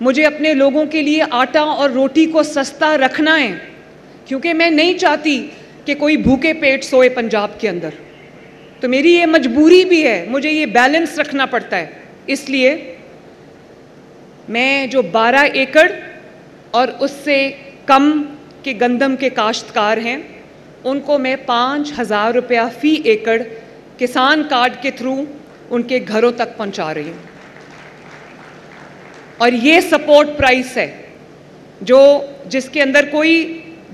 मुझे अपने लोगों के लिए आटा और रोटी को सस्ता रखना है, क्योंकि मैं नहीं चाहती कि कोई भूखे पेट सोए पंजाब के अंदर। तो मेरी ये मजबूरी भी है, मुझे ये बैलेंस रखना पड़ता है। इसलिए मैं जो 12 एकड़ और उससे कम के गंदम के काश्तकार हैं, उनको मैं 5,000 रुपया फ़ी एकड़ किसान कार्ड के थ्रू उनके घरों तक पहुंचा रही हूँ। और ये सपोर्ट प्राइस है जिसके अंदर कोई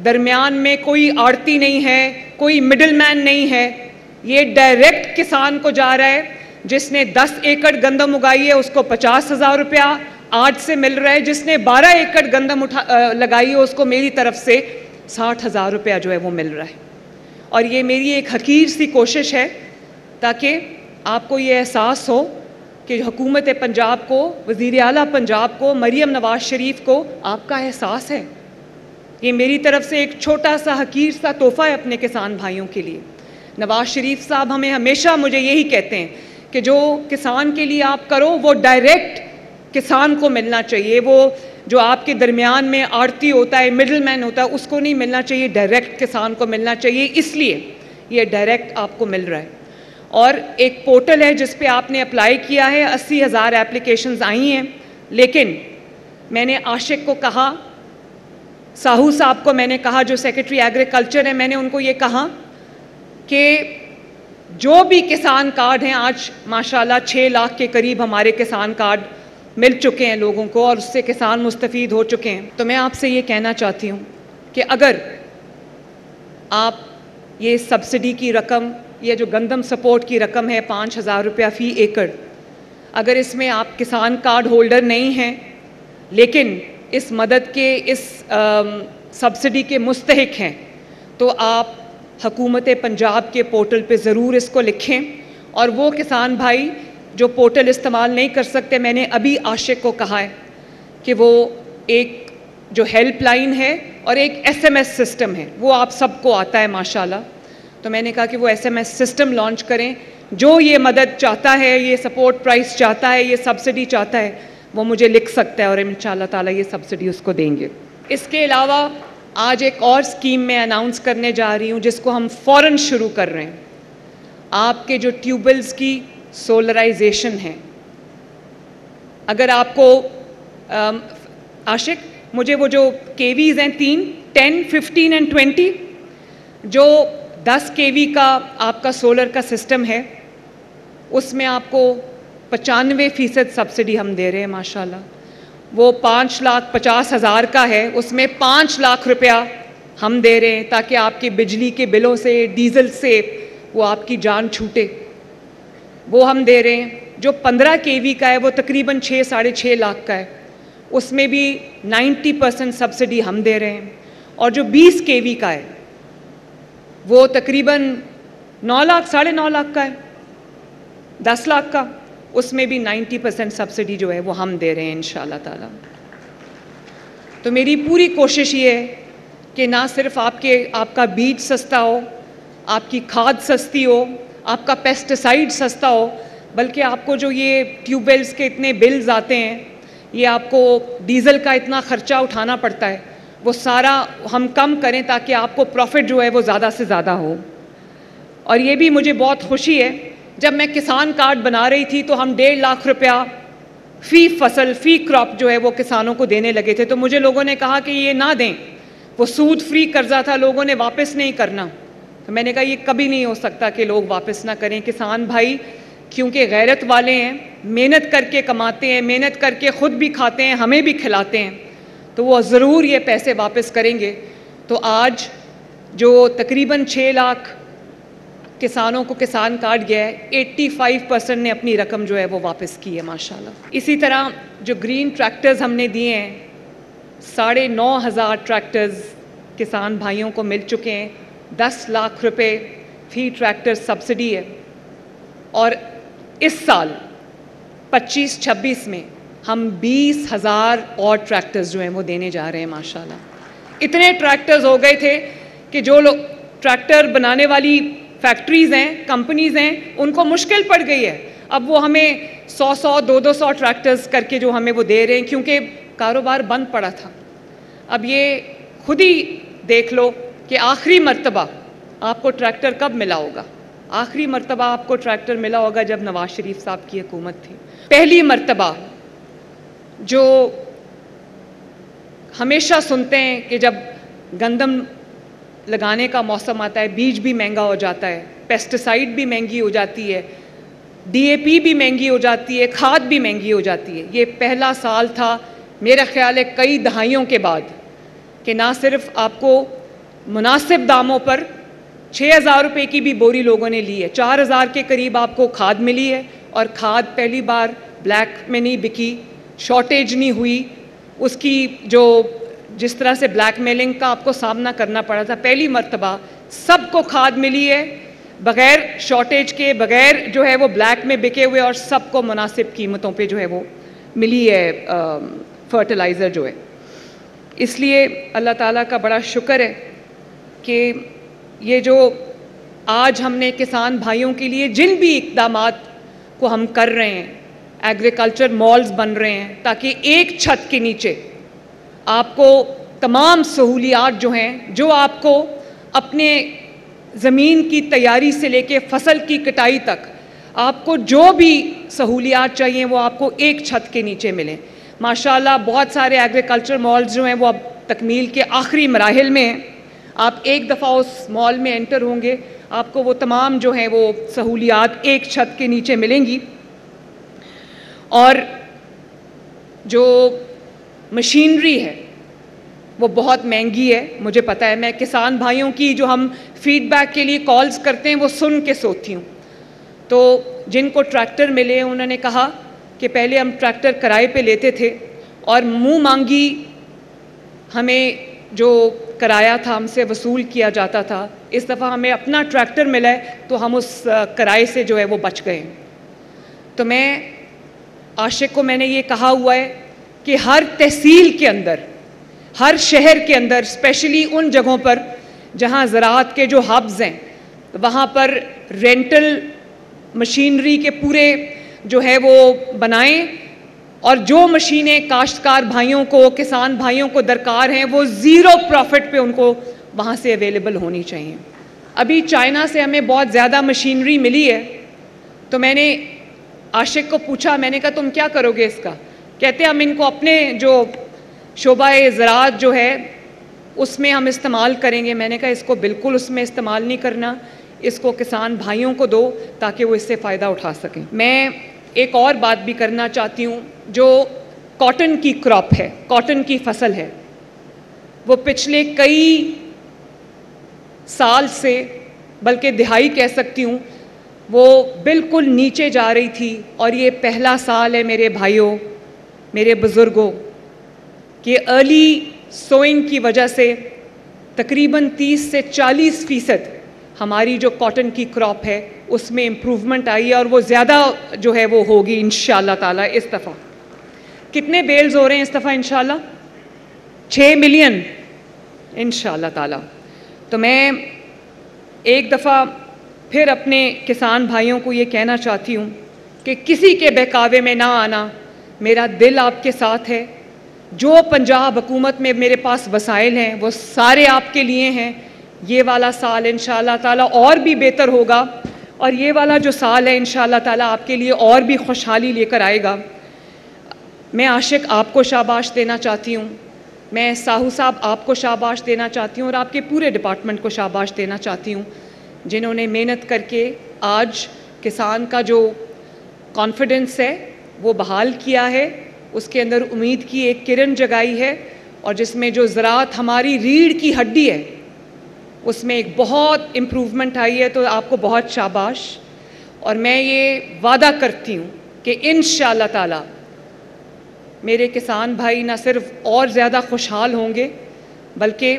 दरमियान में कोई आड़ती नहीं है, कोई मिडलमैन नहीं है। ये डायरेक्ट किसान को जा रहा है। जिसने 10 एकड़ गंदम उगाई है उसको 50,000 रुपया आज से मिल रहा है। जिसने 12 एकड़ गंदम लगाई है उसको मेरी तरफ से 60,000 रुपया जो है वो मिल रहा है। और ये मेरी एक हकीर सी कोशिश है ताकि आपको ये एहसास हो कि हुकूमत पंजाब को, वज़ीर आला पंजाब को, मरियम नवाज शरीफ को आपका एहसास है। ये मेरी तरफ से एक छोटा सा हकीर सा तोहफ़ा है अपने किसान भाइयों के लिए। नवाज शरीफ साहब हमें हमेशा मुझे यही कहते हैं कि जो किसान के लिए आप करो वो डायरेक्ट किसान को मिलना चाहिए। वो जो आपके दरमियान में आड़ती होता है, मिडलमैन होता है, उसको नहीं मिलना चाहिए, डायरेक्ट किसान को मिलना चाहिए। इसलिए ये डायरेक्ट आपको मिल रहा है। और एक पोर्टल है जिस पे आपने अप्लाई किया है, 80,000 एप्लीकेशंस आई हैं। लेकिन मैंने आशिक को कहा, साहू साहब को मैंने कहा जो सेक्रेटरी एग्रीकल्चर है, मैंने उनको ये कहा कि जो भी किसान कार्ड हैं, आज माशाल्लाह 6 लाख के करीब हमारे किसान कार्ड मिल चुके हैं लोगों को और उससे किसान मुस्तफ़ीद हो चुके हैं। तो मैं आपसे ये कहना चाहती हूँ कि अगर आप ये सब्सिडी की रकम, ये जो गंदम सपोर्ट की रकम है 5,000 रुपया फ़ी एकड़, अगर इसमें आप किसान कार्ड होल्डर नहीं हैं लेकिन इस मदद के, इस सब्सिडी के मुस्तहिक हैं, तो आप हुकूमत पंजाब के पोर्टल पे ज़रूर इसको लिखें। और वो किसान भाई जो पोर्टल इस्तेमाल नहीं कर सकते, मैंने अभी आशिक को कहा है कि वो एक जो हेल्पलाइन है और एक SMS सिस्टम है, वो आप सबको आता है माशाल्लाह। तो मैंने कहा कि वो SMS सिस्टम लॉन्च करें। जो ये मदद चाहता है, ये सपोर्ट प्राइस चाहता है, ये सब्सिडी चाहता है, वो मुझे लिख सकता है और इंशाअल्लाह ताला ये सब्सिडी उसको देंगे। इसके अलावा आज एक और स्कीम मैं अनाउंस करने जा रही हूँ जिसको हम फ़ौरन शुरू कर रहे हैं। आपके जो ट्यूबवेल्स की सोलराइजेशन है, अगर आपको आशिक, मुझे वो जो KVs हैं 3, 10, 15 एंड 20, जो 10 KV का आपका सोलर का सिस्टम है उसमें आपको 95% सब्सिडी हम दे रहे हैं माशाल्लाह। वो 5,50,000 का है, उसमें 5 लाख रुपया हम दे रहे हैं ताकि आपके बिजली के बिलों से, डीजल से वो आपकी जान छूटे, वो हम दे रहे हैं। जो 15 KV का है वो तकरीबन 6-6.5 लाख का है, उसमें भी 90% सब्सिडी हम दे रहे हैं। और जो 20 KV का है वो तकरीबन 9 लाख, 9.5 लाख का है, 10 लाख का, उसमें भी 90% सब्सिडी जो है वो हम दे रहे हैं इंशाअल्लाह ताला। तो मेरी पूरी कोशिश ये है कि ना सिर्फ आपका बीज सस्ता हो, आपकी खाद सस्ती हो, आपका पेस्टिसाइड सस्ता हो, बल्कि आपको जो ये ट्यूबवेल्स के इतने बिल्स आते हैं, ये आपको डीज़ल का इतना ख़र्चा उठाना पड़ता है, वो सारा हम कम करें ताकि आपको प्रॉफिट जो है वो ज़्यादा से ज़्यादा हो। और ये भी मुझे बहुत खुशी है, जब मैं किसान कार्ड बना रही थी तो हम 1.5 लाख रुपया फ़ी फसल, फ़ी क्रॉप जो है वो किसानों को देने लगे थे। तो मुझे लोगों ने कहा कि ये ना दें, वो सूद फ्री कर्जा था, लोगों ने वापस नहीं करना। तो मैंने कहा ये कभी नहीं हो सकता कि लोग वापस ना करें। किसान भाई क्योंकि गैरत वाले हैं, मेहनत करके कमाते हैं, मेहनत करके ख़ुद भी खाते हैं, हमें भी खिलाते हैं, तो वो ज़रूर ये पैसे वापस करेंगे। तो आज जो तकरीबन 6 लाख किसानों को किसान कार्ड गया है, 85% ने अपनी रकम जो है वो वापस की है माशाल्लाह। इसी तरह जो ग्रीन ट्रैक्टर्स हमने दिए हैं, 9,500 ट्रैक्टर्स किसान भाइयों को मिल चुके हैं। 10 लाख रुपए फ़ी ट्रैक्टर सब्सिडी है। और इस साल 25-26 में हम 20,000 और ट्रैक्टर्स जो हैं वो देने जा रहे हैं माशाल्लाह। इतने ट्रैक्टर्स हो गए थे कि जो लोग ट्रैक्टर बनाने वाली फैक्ट्रीज़ हैं, कंपनीज़ हैं, उनको मुश्किल पड़ गई है। अब वो हमें 100-100, 200 ट्रैक्टर्स करके जो हमें वो दे रहे हैं, क्योंकि कारोबार बंद पड़ा था। अब ये खुद ही देख लो कि आखिरी मर्तबा आपको ट्रैक्टर कब मिला होगा। आखिरी मर्तबा आपको ट्रैक्टर मिला होगा जब नवाज शरीफ साहब की हुकूमत थी। पहली मर्तबा जो हमेशा सुनते हैं कि जब गंदम लगाने का मौसम आता है, बीज भी महंगा हो जाता है, पेस्टिसाइड भी महंगी हो जाती है, DAP भी महंगी हो जाती है, खाद भी महंगी हो जाती है। ये पहला साल था मेरा ख्याल है कई दहाइयों के बाद कि ना सिर्फ आपको मुनासिब दामों पर 6,000 रुपये की भी बोरी लोगों ने ली है, 4,000 के करीब आपको खाद मिली है और खाद पहली बार ब्लैक में नहीं बिकी, शॉर्टेज नहीं हुई। उसकी जो जिस तरह से ब्लैकमेलिंग का आपको सामना करना पड़ा था, पहली मर्तबा सबको खाद मिली है बग़ैर शॉर्टेज के, बग़ैर जो है वो ब्लैक में बिके हुए, और सबको मुनासिब कीमतों पे जो है वो मिली है फर्टिलाइज़र जो है। इसलिए अल्लाह ताला का बड़ा शुक्र है कि ये जो आज हमने किसान भाइयों के लिए जिन भी इक़दामात को हम कर रहे हैं, एग्रीकल्चर मॉल्स बन रहे हैं ताकि एक छत के नीचे आपको तमाम सहूलियात जो हैं, जो आपको अपने ज़मीन की तैयारी से लेके फ़सल की कटाई तक आपको जो भी सहूलियात चाहिए वो आपको एक छत के नीचे मिलें। माशाल्लाह बहुत सारे एग्रीकल्चर मॉल्स जो हैं वो अब तकमील के आखिरी मराहिल में हैं। आप एक दफ़ा उस मॉल में एंटर होंगे, आपको वो तमाम जो हैं वो सहूलियात एक छत के नीचे मिलेंगी। और जो मशीनरी है वो बहुत महंगी है, मुझे पता है। मैं किसान भाइयों की जो हम फीडबैक के लिए कॉल्स करते हैं वो सुन के सोती हूँ। तो जिनको ट्रैक्टर मिले उन्होंने कहा कि पहले हम ट्रैक्टर किराए पे लेते थे और मुँह मांगी हमें जो किराया था हमसे वसूल किया जाता था, इस दफ़ा हमें अपना ट्रैक्टर मिला है तो हम उस किराए से जो है वो बच गए। तो मैं आशिक को मैंने ये कहा हुआ है कि हर तहसील के अंदर, हर शहर के अंदर, स्पेशली उन जगहों पर जहाँ ज़राअत के जो हब्स हैं, वहाँ पर रेंटल मशीनरी के पूरे जो है वो बनाएं, और जो मशीनें काश्तकार भाइयों को, किसान भाइयों को दरकार हैं वो ज़ीरो प्रॉफिट पे उनको वहाँ से अवेलेबल होनी चाहिए। अभी चाइना से हमें बहुत ज़्यादा मशीनरी मिली है, तो मैंने आशिक को पूछा, मैंने कहा तुम क्या करोगे इसका? कहते हम इनको अपने जो शोबाए ज़राअत जो है उसमें हम इस्तेमाल करेंगे। मैंने कहा इसको बिल्कुल उसमें इस्तेमाल नहीं करना, इसको किसान भाइयों को दो ताकि वो इससे फ़ायदा उठा सकें। मैं एक और बात भी करना चाहती हूँ, जो कॉटन की क्रॉप है, कॉटन की फसल है, वो पिछले कई साल से, बल्कि दिहाई कह सकती हूँ, वो बिल्कुल नीचे जा रही थी। और ये पहला साल है मेरे भाइयों, मेरे बुज़ुर्गों, कि अर्ली सोइंग की वजह से तकरीबन 30 से 40% हमारी जो कॉटन की क्रॉप है उसमें इम्प्रूवमेंट आई है, और वो ज़्यादा जो है वो होगी इंशाअल्लाह ताला। इस दफ़ा कितने बेल्स हो रहे हैं इस दफ़ा? इंशाअल्लाह 6 मिलियन इंशाअल्लाह ताला। तो मैं एक दफ़ा फिर अपने किसान भाइयों को ये कहना चाहती हूँ कि किसी के बहकावे में ना आना, मेरा दिल आपके साथ है। जो पंजाब हुकूमत में मेरे पास वसाइल हैं वो सारे आपके लिए हैं। ये वाला साल इंशाअल्लाह ताला और भी बेहतर होगा, और ये वाला जो साल है इंशाअल्लाह ताला आपके लिए और भी खुशहाली लेकर आएगा। मैं आशिक आपको शाबाश देना चाहती हूँ, मैं साहू साहब आपको शाबाश देना चाहती हूँ, और आपके पूरे डिपार्टमेंट को शाबाश देना चाहती हूँ, जिन्होंने मेहनत करके आज किसान का जो कॉन्फिडेंस है वो बहाल किया है, उसके अंदर उम्मीद की एक किरण जगाई है, और जिसमें जो ज़राअत हमारी रीढ़ की हड्डी है उसमें एक बहुत इम्प्रूवमेंट आई है। तो आपको बहुत शाबाश। और मैं ये वादा करती हूँ कि इंशाअल्लाह ताला मेरे किसान भाई ना सिर्फ और ज़्यादा खुशहाल होंगे, बल्कि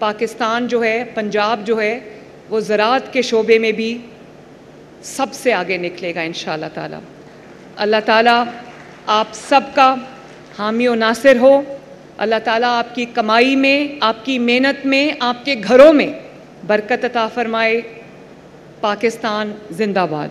पाकिस्तान जो है, पंजाब जो है, वो ज़राअत के शोबे में भी सबसे आगे निकलेगा इंशाअल्लाह ताला। अल्लाह ताला आप सबका हामी और नासिर हो। अल्लाह ताला आपकी कमाई में, आपकी मेहनत में, आपके घरों में बरकत अता फरमाए। पाकिस्तान जिंदाबाद।